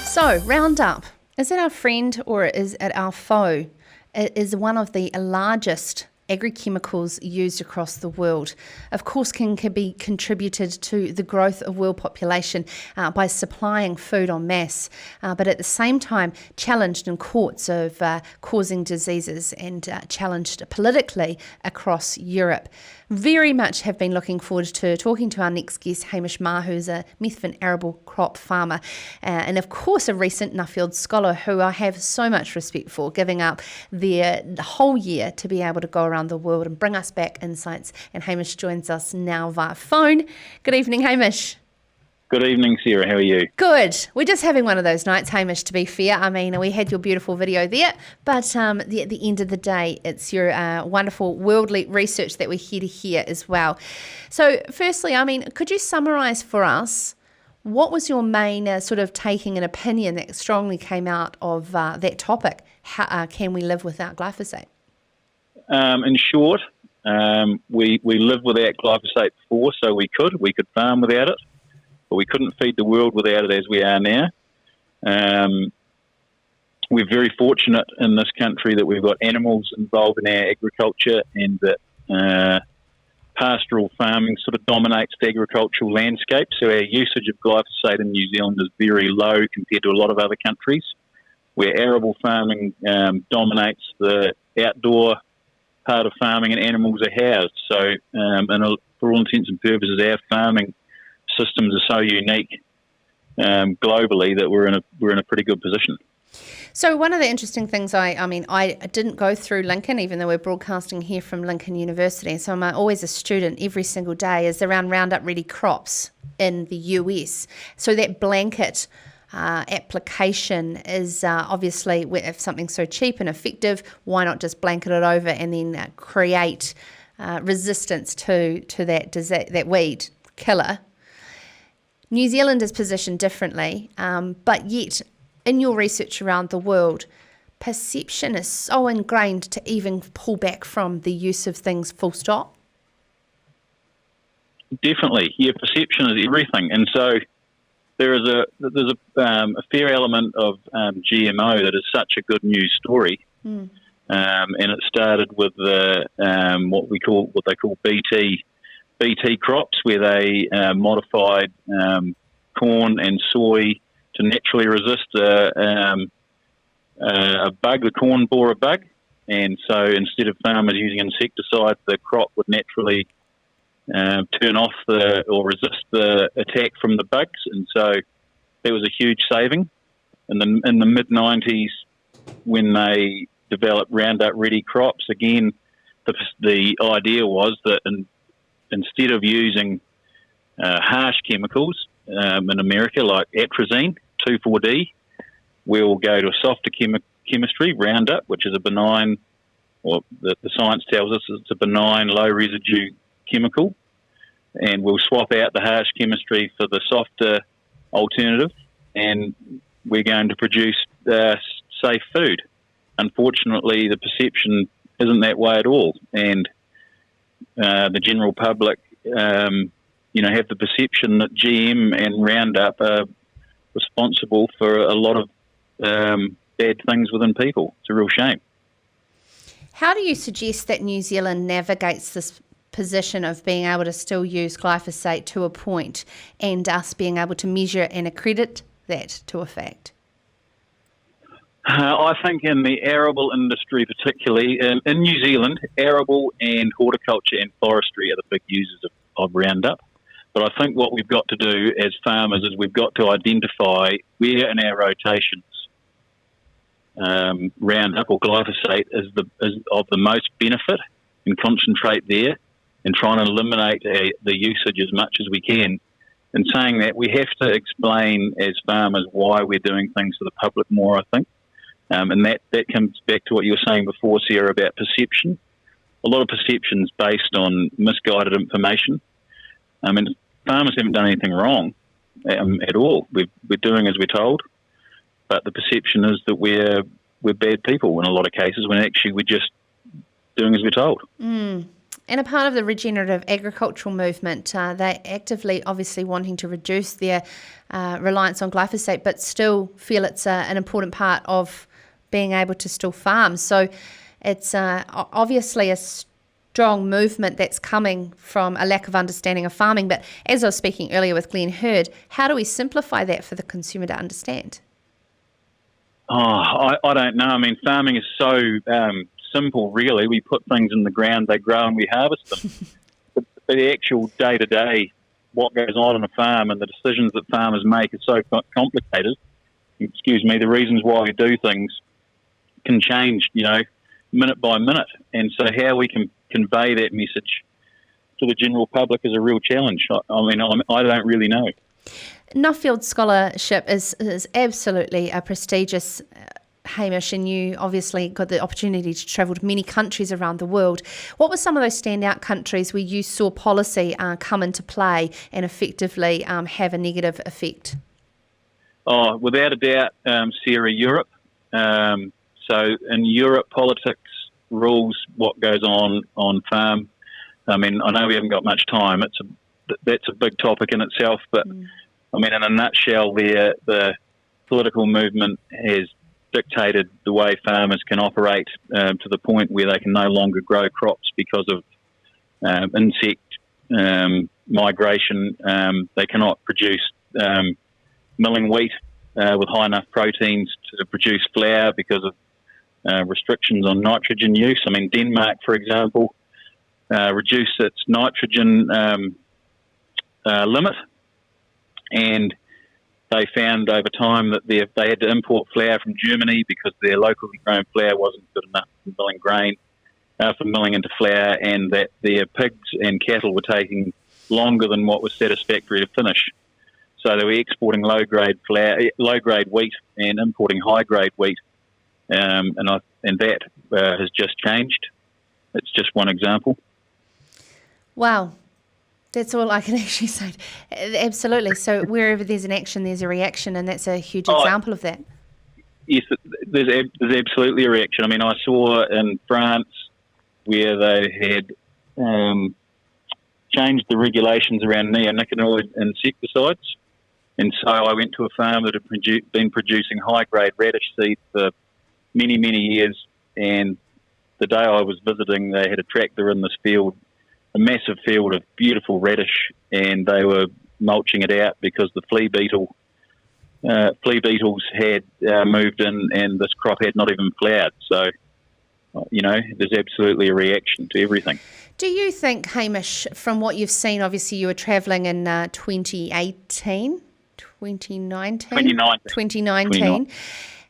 So, Roundup, is it our friend or is it our foe? It is one of the largest agrochemicals used across the world. Of course, can be contributed to the growth of world population by supplying food en masse, but at the same time challenged in courts of causing diseases and challenged politically across Europe. Very much have been looking forward to talking to our next guest, Hamish Marr, who's a Methven Arable crop farmer, and of course a recent Nuffield Scholar who I have so much respect for, giving up their whole year to be able to go around the world and bring us back insights. And Hamish joins us now via phone. Good evening, Hamish. Good evening, Sarah. How are you? Good. We're just having one of those nights, Hamish, to be fair. I mean, we had your beautiful video there, but at the end of the day, it's your wonderful worldly research that we're here to hear as well. So firstly, I mean, could you summarise for us what was your main sort of taking an opinion that strongly came out of that topic? How can we live without glyphosate? In short, we lived without glyphosate before, so we could farm without it, but we couldn't feed the world without it as we are now. We're very fortunate in this country that we've got animals involved in our agriculture, and that pastoral farming sort of dominates the agricultural landscape. So our usage of glyphosate in New Zealand is very low compared to a lot of other countries, where arable farming dominates the outdoor part of farming and animals are housed. So for all intents and purposes, our farming systems are so unique globally that we're in a pretty good position. So one of the interesting things, I didn't go through Lincoln, even though we're broadcasting here from Lincoln University, so I'm always a student every single day, is around Roundup Ready crops in the US. So that blanket application is obviously, if something's so cheap and effective, why not just blanket it over and then create resistance to that weed killer? New Zealand is positioned differently, but yet in your research around the world, perception is so ingrained to even pull back from the use of things full stop. Definitely, yeah, perception is everything, and so there's a fair element of GMO that is such a good news story, and it started with what they call BT crops, where they modified corn and soy to naturally resist a bug. The corn bore a bug, and so instead of farmers using insecticides, the crop would naturally turn off or resist the attack from the bugs, and so there was a huge saving. In the mid-90s, when they developed Roundup Ready crops, again, the idea was that instead of using harsh chemicals in America like atrazine, 2,4-D, we'll go to a softer chemistry, Roundup, which is a benign, or the science tells us it's a benign, low residue chemical, and we'll swap out the harsh chemistry for the softer alternative, and we're going to produce safe food. Unfortunately, the perception isn't that way at all, and the general public, have the perception that GM and Roundup are responsible for a lot of bad things within people. It's a real shame. How do you suggest that New Zealand navigates this position of being able to still use glyphosate to a point, and us being able to measure and accredit that to a fact? I think in the arable industry, particularly in New Zealand, arable and horticulture and forestry are the big users of Roundup. But I think what we've got to do as farmers is we've got to identify where in our rotations Roundup or glyphosate is of the most benefit, and concentrate there and try and eliminate the usage as much as we can. In saying that, we have to explain as farmers why we're doing things for the public more, I think. And that comes back to what you were saying before, Sarah, about perception. A lot of perceptions based on misguided information. I mean, farmers haven't done anything wrong at all. We're doing as we're told, but the perception is that we're bad people in a lot of cases, when actually we're just doing as we're told. And a part of the regenerative agricultural movement, they're actively, obviously, wanting to reduce their reliance on glyphosate, but still feel it's an important part of being able to still farm. So it's obviously a strong movement that's coming from a lack of understanding of farming. But as I was speaking earlier with Glenn Hurd, how do we simplify that for the consumer to understand? I don't know. I mean, farming is so simple, really. We put things in the ground, they grow, and we harvest them. but the actual day-to-day, what goes on a farm and the decisions that farmers make are so complicated. Excuse me, the reasons why we do things can change, minute by minute. And so how we can convey that message to the general public is a real challenge. I don't really know. Nuffield Scholarship is absolutely a prestigious, Hamish, and you obviously got the opportunity to travel to many countries around the world. What were some of those standout countries where you saw policy come into play and effectively have a negative effect? Oh, without a doubt, Sarah, Europe. So in Europe, politics rules what goes on farm. I mean, I know we haven't got much time. That's a big topic in itself, but I mean, in a nutshell, the political movement has dictated the way farmers can operate to the point where they can no longer grow crops because of insect migration. They cannot produce milling wheat with high enough proteins to produce flour because of restrictions on nitrogen use. I mean, Denmark, for example, reduced its nitrogen limit, and they found over time that they had to import flour from Germany because their locally grown flour wasn't good enough for milling grain, for milling into flour, and that their pigs and cattle were taking longer than what was satisfactory to finish. So they were exporting low-grade wheat and importing high-grade wheat, and that has just changed. It's just one example. Wow. That's all I can actually say. Absolutely. So wherever there's an action, there's a reaction, and that's a huge example of that. Yes, there's absolutely a reaction. I mean, I saw in France where they had changed the regulations around neonicotinoid insecticides. And so I went to a farm that had been producing high-grade radish seed for many, many years. And the day I was visiting, they had a tractor in this field, a massive field of beautiful radish, and they were mulching it out because the flea beetles had moved in, and this crop had not even flowered. So, there's absolutely a reaction to everything. Do you think, Hamish, from what you've seen, obviously you were travelling in 2019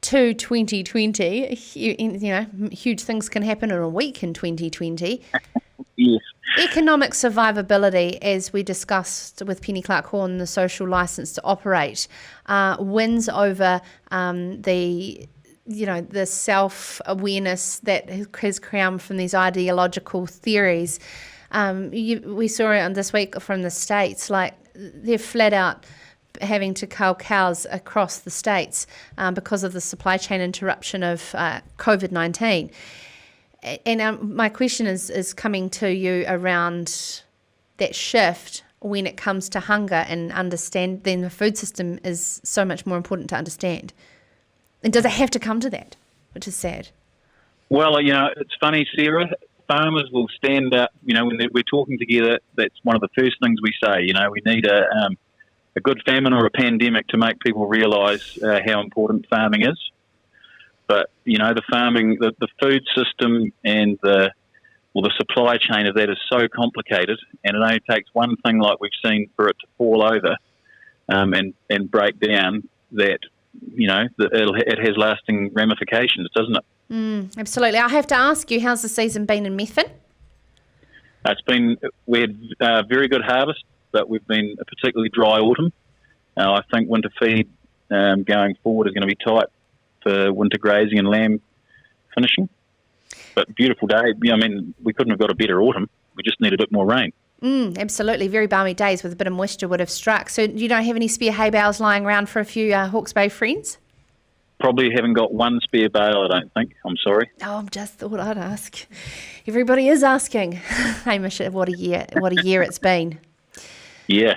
to 2020, huge things can happen in a week in 2020. Yes. Economic survivability, as we discussed with Penny Clark-Horn, the social licence to operate, wins over the self-awareness that has come from these ideological theories. We saw it this week from the States, like they're flat out having to cull cows across the States because of the supply chain interruption of COVID-19. And my question is coming to you around that shift when it comes to hunger and understand. Then the food system is so much more important to understand. And does it have to come to that, which is sad? Well, it's funny, Sarah. Farmers will stand up. When we're talking together, that's one of the first things we say. We need a good famine or a pandemic to make people realise how important farming is. But, the farming, the food system and the supply chain of that is so complicated, and it only takes one thing like we've seen for it to fall over and break down that, it has lasting ramifications, doesn't it? Absolutely. I have to ask you, how's the season been in Methven? We had a very good harvest, but we've been a particularly dry autumn. I think winter feed going forward is going to be tight for winter grazing and lamb finishing. But beautiful day. We couldn't have got a better autumn. We just need a bit more rain. Absolutely. Very balmy days with a bit of moisture would have struck. So you don't have any spare hay bales lying around for a few Hawke's Bay friends? probably haven't got one spare bale, I don't think. I'm sorry. Oh, I just thought I'd ask. Everybody is asking. Hamish, what a year it's been. Yeah,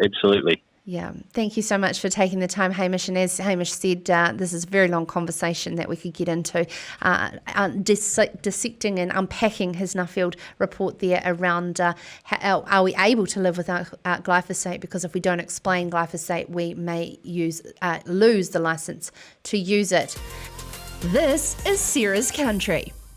absolutely. Yeah, thank you so much for taking the time, Hamish. And as Hamish said, this is a very long conversation that we could get into, dissecting and unpacking his Nuffield report there around how are we able to live without glyphosate, because if we don't explain glyphosate, we may lose the licence to use it. This is Sarah's Country.